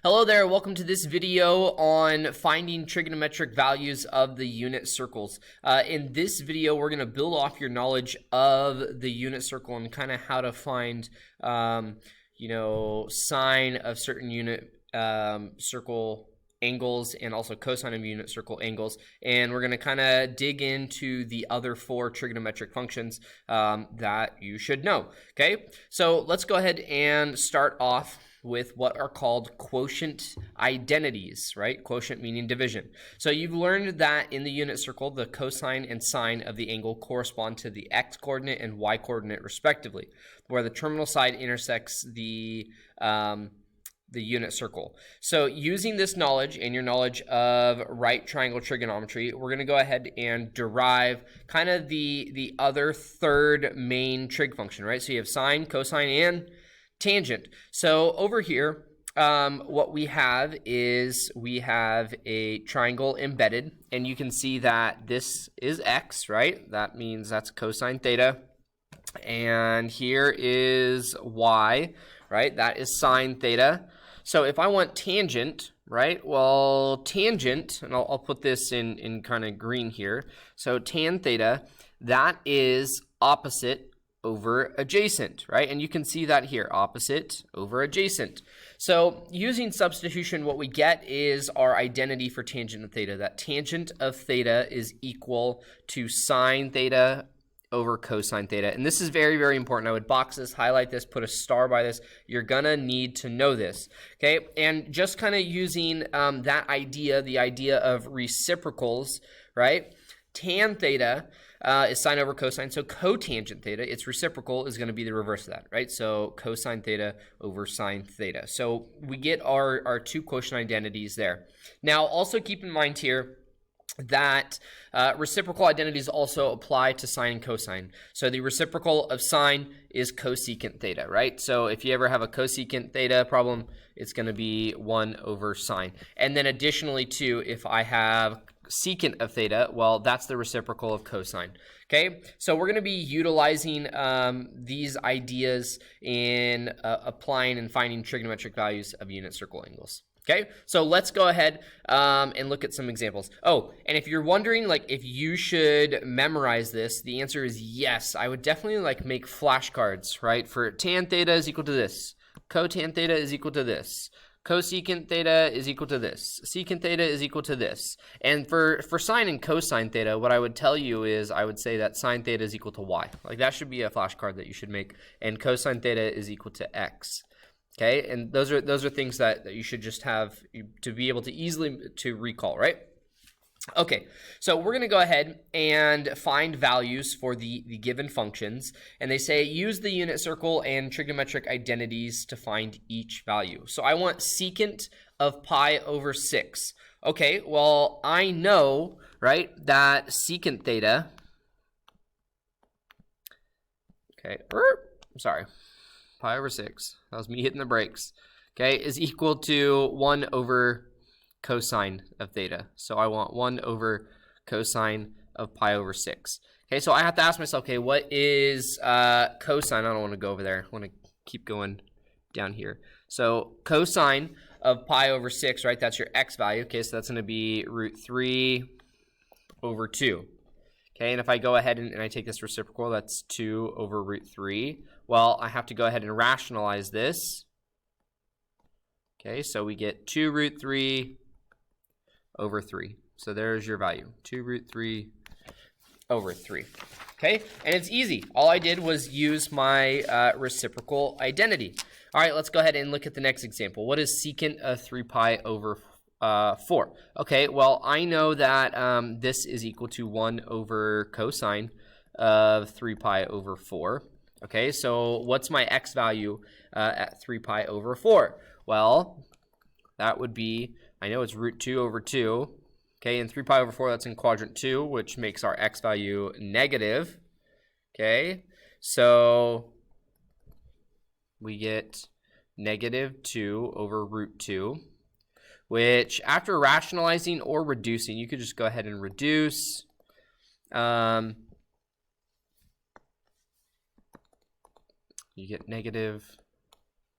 Hello there, welcome to this video on finding trigonometric values of the unit circles. In this video, we're going to build off your knowledge of the unit circle and kind of how to find, sine of certain unit circle angles and also cosine of unit circle angles. And we're going to kind of dig into the other four trigonometric functions that you should know. Okay, so let's go ahead and start off with what are called quotient identities, right? Quotient meaning division. So you've learned that in the unit circle, the cosine and sine of the angle correspond to the x coordinate and y coordinate respectively, where the terminal side intersects the unit circle. So using this knowledge and your knowledge of right triangle trigonometry, we're going to go ahead and derive kind of the other third main trig function, right? So you have sine, cosine, and tangent. So over here, what we have is we have a triangle embedded, and you can see that this is x, right? That means that's cosine theta. And here is y, right? That is sine theta. So if I want tangent, right? Well, tangent, and I'll put this in kind of green here. So tan theta, that is opposite over adjacent, right? And you can see that here, opposite over adjacent. So using substitution, what we get is our identity for tangent of theta. That tangent of theta is equal to sine theta over cosine theta. And this is very, very important. I would box this, highlight this, put a star by this. You're gonna need to know this, okay? And just kind of using that idea, the idea of reciprocals, right? Tan theta is sine over cosine, so cotangent theta, its reciprocal is going to be the reverse of that, right? So cosine theta over sine theta. So we get our two quotient identities there. Now, also keep in mind here that reciprocal identities also apply to sine and cosine. So the reciprocal of sine is cosecant theta, right? So if you ever have a cosecant theta problem, it's going to be 1 over sine. And then additionally, too, if I have secant of theta, well, that's the reciprocal of cosine. Okay, so we're going to be utilizing these ideas in applying and finding trigonometric values of unit circle angles. Okay, so let's go ahead and look at some examples. Oh, and if you're wondering, like, if you should memorize this, the answer is yes. I would definitely, like, make flashcards, right? For tan theta is equal to this. Cotan theta is equal to this. Cosecant theta is equal to this. Secant theta is equal to this. And for sine and cosine theta, what I would tell you is I would say that sine theta is equal to y. Like, that should be a flashcard that you should make. And cosine theta is equal to x. Okay, and those are things that you should just have to be able to easily to recall, right? Okay, so we're going to go ahead and find values for the given functions, and they say use the unit circle and trigonometric identities to find each value. So I want secant of pi over 6. Okay, well, I know, right, that secant theta, okay, I'm sorry, pi over 6, that was me hitting the brakes, okay, is equal to 1 over cosine of theta. So I want 1 over cosine of pi over 6. Okay, so I have to ask myself, okay, what is cosine? I don't want to go over there. I want to keep going down here. So cosine of pi over 6, right? That's your x value. Okay, so that's going to be root 3 over 2. Okay, and if I go ahead and I take this reciprocal, that's 2 over root 3. Well, I have to go ahead and rationalize this. Okay, so we get 2 root 3 over 3. So there's your value, 2 root 3 over 3. Okay, and it's easy. All I did was use my reciprocal identity. All right, let's go ahead and look at the next example. What is secant of 3 pi over 4? Okay, well, I know that this is equal to 1 over cosine of 3 pi over 4. Okay, so what's my x value at 3 pi over 4? Well, that would be, I know it's root 2 over 2. Okay, and 3 pi over 4, that's in quadrant 2, which makes our x value negative. Okay, so we get negative 2 over root 2, which after rationalizing or reducing, you could just go ahead and reduce. You get negative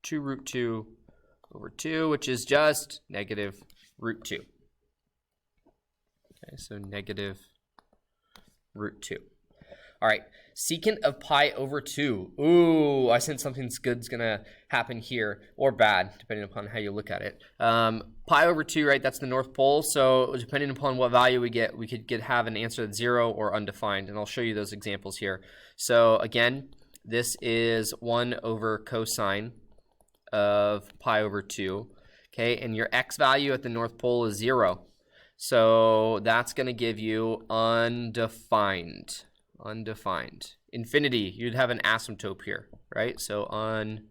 2 root 2 over 2, which is just negative root 2. Okay, so negative root 2. All right, secant of pi over 2. Ooh, I sense something good's going to happen here, or bad, depending upon how you look at it. Pi over 2, right, that's the North Pole. So depending upon what value we get, we could have an answer that's 0 or undefined, and I'll show you those examples here. So again, this is 1 over cosine of pi over 2, okay, and your x value at the North Pole is 0. So that's going to give you undefined. Infinity, you'd have an asymptote here, right? So undefined.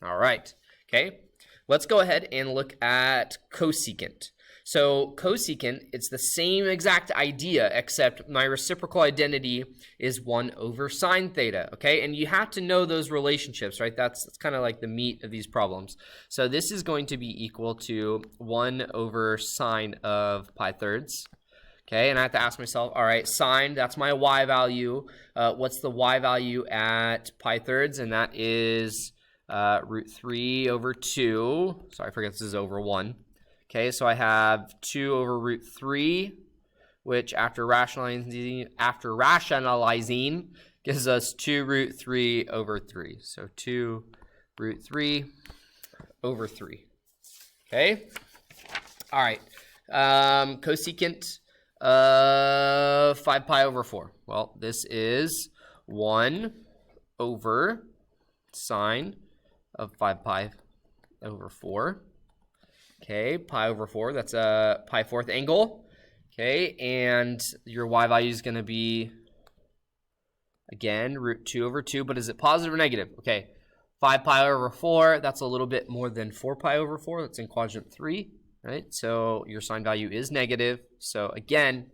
All right, okay. Let's go ahead and look at cosecant. So cosecant, it's the same exact idea, except my reciprocal identity is 1 over sine theta, okay? And you have to know those relationships, right? That's kind of like the meat of these problems. So this is going to be equal to 1 over sine of pi thirds. Okay, and I have to ask myself, all right, sine, that's my y value. What's the y value at pi thirds? And that is root 3 over 2. Sorry, I forget this is over 1. Okay, so I have 2 over root 3, which after rationalizing gives us 2 root 3 over 3. So 2 root 3 over 3. Okay, all right, cosecant of 5 pi over 4. Well, this is 1 over sine of 5 pi over 4. Okay, pi over 4, that's a pi fourth angle. Okay, and your y value is going to be, again, root 2 over 2, but is it positive or negative? Okay, 5 pi over 4, that's a little bit more than 4 pi over 4. That's in quadrant 3. Right, so your sine value is negative. So again,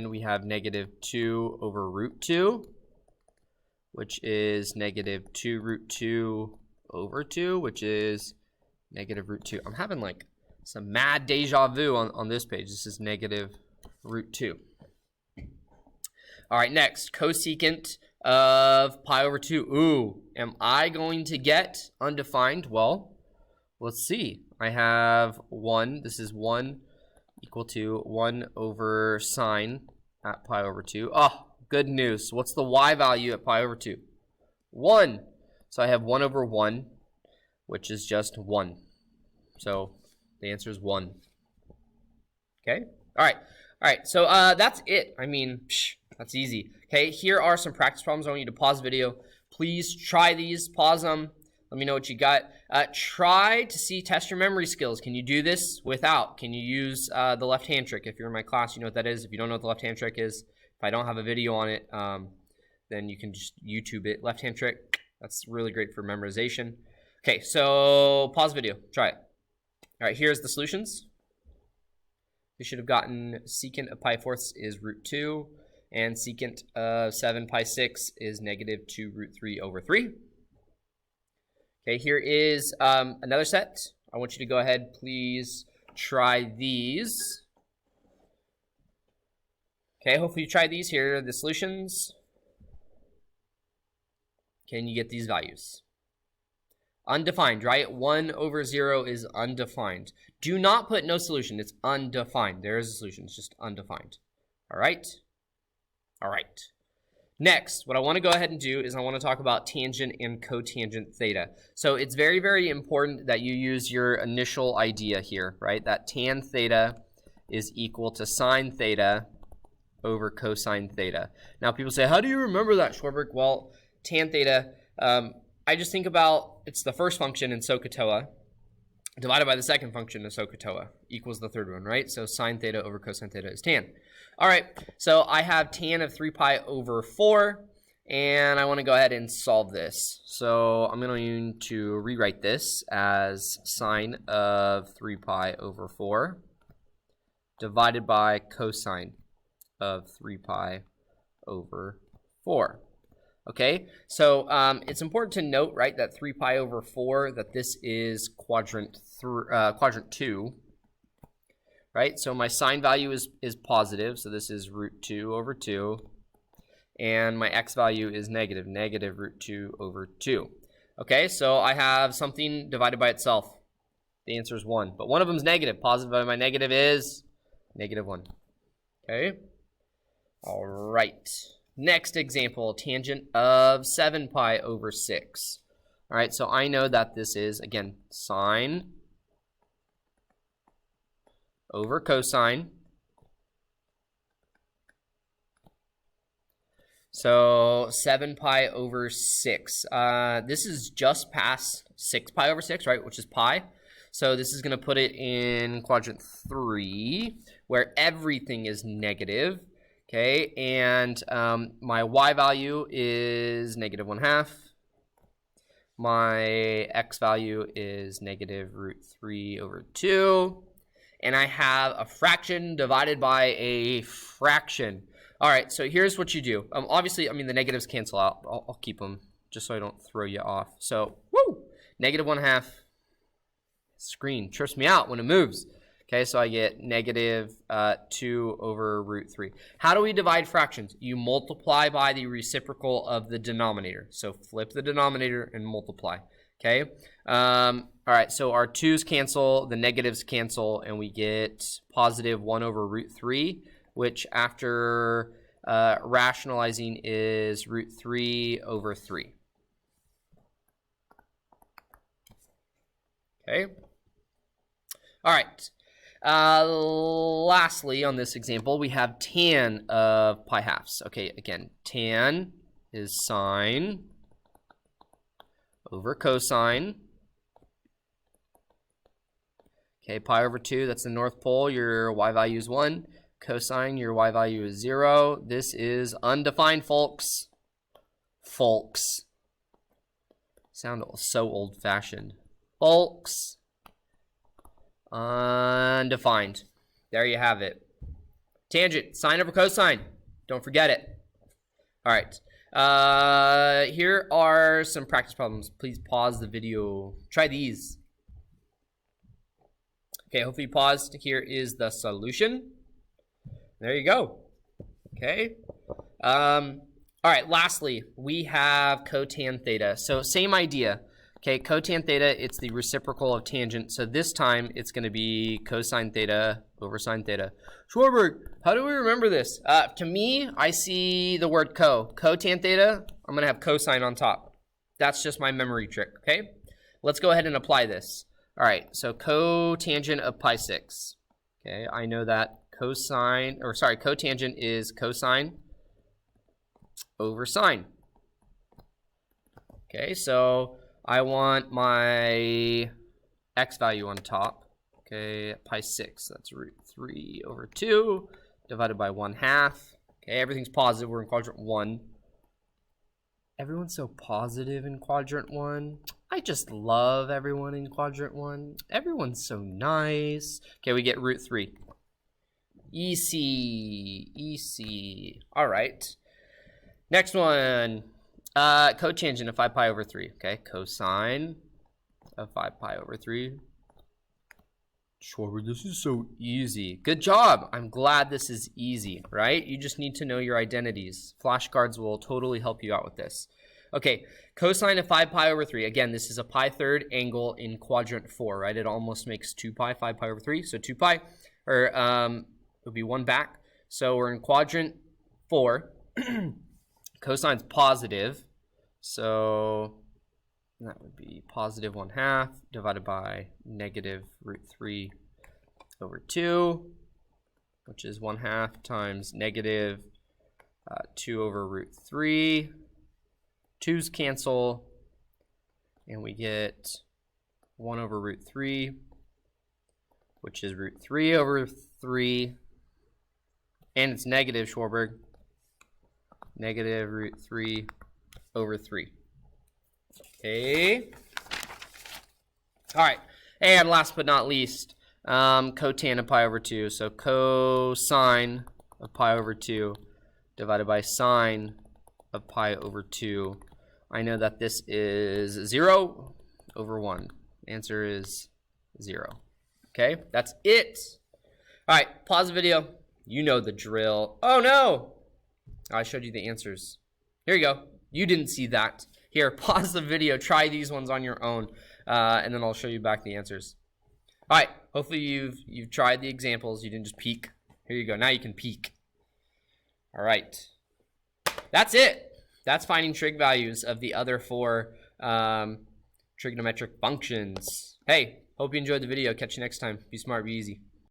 we have negative 2 over root 2, which is negative 2 root 2 over 2, which is negative root 2. I'm having like some mad deja vu on this page. This is negative root 2. All right, next, cosecant of pi over 2. Ooh, am I going to get undefined? Well, let's see. I have 1. This is 1 equal to 1 over sine at pi over 2. Oh, good news. What's the y value at pi over 2? 1. So I have 1 over 1, which is just 1. So the answer is 1. Okay? All right. So that's it. I mean, that's easy. Okay, here are some practice problems. I want you to pause the video. Please try these. Pause them. Let me know what you got. Try to test your memory skills. Can you do this without? Can you use the left-hand trick? If you're in my class, you know what that is. If you don't know what the left-hand trick is, if I don't have a video on it, then you can just YouTube it. Left-hand trick, that's really great for memorization. Okay, so pause video. Try it. All right, here's the solutions. You should have gotten secant of pi fourths is root 2, and secant of 7 pi 6 is negative 2 root 3 over 3. Okay, here is another set. I want you to go ahead, please try these. Okay, hopefully you try these. Here are the solutions. Can you get these values? Undefined, right? 1 over 0 is undefined. Do not put no solution. It's undefined. There is a solution. It's just undefined. All right? All right. Next, what I want to go ahead and do is I want to talk about tangent and cotangent theta. So it's very, very important that you use your initial idea here, right? That tan theta is equal to sine theta over cosine theta. Now, people say, how do you remember that, Schwarberg? Well, tan theta, I just think about it's the first function in SOHCAHTOA divided by the second function in SOHCAHTOA equals the third one, right? So sine theta over cosine theta is tan. All right, so I have tan of 3 pi over 4, and I want to go ahead and solve this. So I'm going to rewrite this as sine of 3 pi over 4 divided by cosine of 3 pi over 4. Okay, so it's important to note, right, that 3 pi over 4, that this is quadrant 2. Right, so my sine value is positive, so this is root 2 over 2. and my x value is negative root 2 over 2. Okay, so I have something divided by itself. The answer is 1, but one of them is negative. Positive by my negative is -1. Okay, all right. Next example, tangent of 7 pi over 6. All right, so I know that this is, again, sine over cosine. So 7 pi over 6. This is just past 6 pi over 6, right, which is pi. So this is going to put it in quadrant 3, where everything is negative. Okay, and my y value is -1/2. My x value is negative root 3 over 2. And I have a fraction divided by a fraction. All right, so here's what you do. Obviously, I mean, the negatives cancel out. I'll keep them just so I don't throw you off. So, woo, -1/2. Screen trips me out when it moves. Okay, so I get -2 over root 3. How do we divide fractions? You multiply by the reciprocal of the denominator. So flip the denominator and multiply. Okay. All right, so our 2's cancel, the negatives cancel, and we get +1 over root 3, which after rationalizing is root 3 over 3. Okay. All right. Lastly, on this example, we have tan of pi halves. Okay, again, tan is sine over cosine. Okay, pi over 2, that's the North Pole. Your y value is 1. Cosine, your y value is 0. This is undefined, folks. Folks. Sound so old-fashioned. Folks. Undefined. There you have it. Tangent, sine over cosine. Don't forget it. All right. Here are some practice problems. Please pause the video. Try these. Okay, hopefully you paused. Here is the solution. There you go. Okay. All right, lastly, we have cotan theta. So same idea. Okay, cotan theta, it's the reciprocal of tangent. So this time, it's going to be cosine theta over sine theta. Schwarberg, how do we remember this? To me, I see the word co. Cotan theta, I'm going to have cosine on top. That's just my memory trick, okay? Let's go ahead and apply this. All right, so cotangent of pi 6. Okay, I know that cotangent is cosine over sine. Okay, so I want my x value on top. Okay, pi 6, that's root 3 over 2 divided by 1/2. Okay, everything's positive. We're in quadrant 1. Everyone's so positive in quadrant 1. I just love everyone in quadrant 1. Everyone's so nice. Okay, we get root 3. Easy. All right. Next one. Cotangent of 5 pi over 3. Okay, cosine of 5 pi over 3. Schwarber, this is so easy. Good job. I'm glad this is easy, right? You just need to know your identities. Flashcards will totally help you out with this. Okay, cosine of 5 pi over 3. Again, this is a pi third angle in quadrant 4, right? It almost makes 2 pi, 5 pi over 3. So 2 pi, or it would be 1 back. So we're in quadrant 4. Cosine's positive. So that would be positive 1/2 divided by negative root 3 over 2, which is 1/2 times negative 2 over root 3. 2's cancel, and we get 1 over root 3, which is root 3 over 3, and it's negative, Schwarberg. Negative root 3 over 3. Okay. All right. And last but not least, cotan of pi over 2. So cosine of pi over 2 divided by sine of pi over 2. I know that this is 0 over 1. Answer is 0. Okay, that's it. All right, pause the video. You know the drill. Oh no! I showed you the answers. Here you go. You didn't see that. Here, pause the video. Try these ones on your own, and then I'll show you back the answers. All right. Hopefully you've tried the examples. You didn't just peek. Here you go. Now you can peek. All right. That's it. That's finding trig values of the other 4 trigonometric functions. Hey, hope you enjoyed the video. Catch you next time. Be smart, be easy.